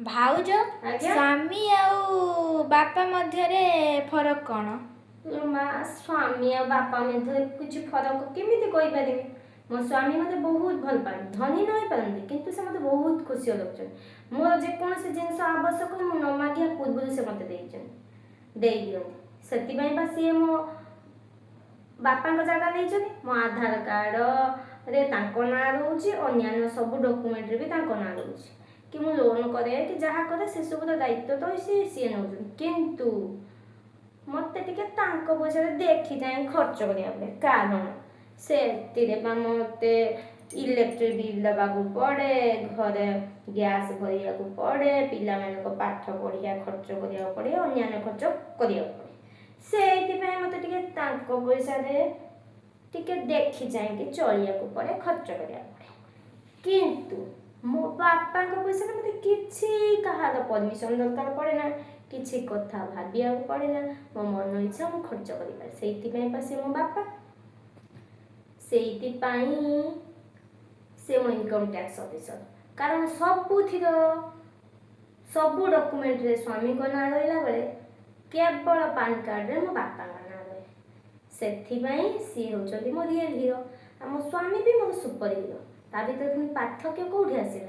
ଭାଉଜ ସ୍ୱାମୀ ଆଉ ବାପା ମଧ୍ୟରେ ଫରକ କ'ଣ? ମା ସ୍ୱାମୀ ଆଉ ବାପା ମଧ୍ୟରେ କିଛି ଫରକ କେମିତି କହିପାରିବି? ମୋ ସ୍ୱାମୀ ମୋତେ ବହୁତ ଭଲ ପାଆନ୍ତି, ଧନୀ ନ ହେଇପାରନ୍ତି କିନ୍ତୁ ସେ ମୋତେ ବହୁତ ଖୁସି ରଖୁଛନ୍ତି। ମୋର ଯେକୌଣସି ଜିନିଷ ଆବଶ୍ୟକ ମୁଁ ନ ମାଗିବା ପୂର୍ବରୁ ସେ ମୋତେ ଦେଇଦିଅନ୍ତି। ସେଥିପାଇଁ ବା ସିଏ ମୋ ବାପାଙ୍କ ଜାଗା ନେଇଛନ୍ତି। ମୋ ଆଧାର କାର୍ଡ଼ରେ ତାଙ୍କ ନାଁ ରହୁଛି, ଅନ୍ୟାନ୍ୟ ସବୁ ଡକୁମେଣ୍ଟରେ ବି ତାଙ୍କ ନାଁ ରହୁଛି। କି ମୁଁ ଲୋନ୍ କରେ କି ଯାହା କରେ ସେସବୁର ଦାୟିତ୍ୱ ତ ସିଏ ନେଉଛନ୍ତି। କିନ୍ତୁ ମୋତେ ଟିକେ ତାଙ୍କ ପଇସାରେ ଦେଖି ଚାହିଁ ଖର୍ଚ୍ଚ କରିବାକୁ ପଡ଼େ, କାରଣ ସେଥିରେ ବା ମୋତେ ଇଲେକ୍ଟ୍ରିକ୍ ବିଲ୍ ଦେବାକୁ ପଡ଼େ, ଘରେ ଗ୍ୟାସ୍ ଭରିବାକୁ ପଡ଼େ, ପିଲାମାନଙ୍କ ପାଠ ପଢ଼ିବା ଖର୍ଚ୍ଚ କରିବାକୁ ପଡ଼େ, ଅନ୍ୟାନ୍ୟ ଖର୍ଚ୍ଚ କରିବାକୁ ପଡ଼େ। ସେଇଥିପାଇଁ ମୋତେ ଟିକେ ତାଙ୍କ ପଇସାରେ ଟିକେ ଦେଖି ଚାହିଁକି ଚଳିବାକୁ ପଡ଼େ, ଖର୍ଚ୍ଚ କରିବାକୁ ପଡ଼େ। କିନ୍ତୁ ମୋ ବାପାଙ୍କ ପଇସାରେ ମୋତେ କିଛି କାହାର ପରମିଶନ୍ ଦରକାର ପଡ଼େ ନା, କିଛି କଥା ଭାବିବାକୁ ପଡ଼େ ନା, ମୋ ମନ ଇଚ୍ଛା ମୁଁ ଖର୍ଚ୍ଚ କରିପାରେ। ସେଇଥିପାଇଁ ବା ସେ ମୋ ବାପା। ସେଇଥିପାଇଁ ସେ ମୋ ଇନକମ୍ ଟ୍ୟାକ୍ସ ଅଫିସର। କାରଣ ସବୁ ଡକୁମେଣ୍ଟରେ ସ୍ୱାମୀଙ୍କ ନାଁ ରହିଲା ବେଳେ କେବଳ ପାନ୍ କାର୍ଡ଼ରେ ମୋ ବାପାଙ୍କ ନାଁ ରହେ। ସେଥିପାଇଁ ସିଏ ହେଉଛନ୍ତି ମୋ ରିଏଲ୍ ହିରୋ। ଆଉ ମୋ ସ୍ୱାମୀ ବି ମୋର ସୁପର ହିରୋ। ତା ଭିତରେ ପୁଣି ପାର୍ଥକ୍ୟ କେଉଁଠି ଆସିଲା?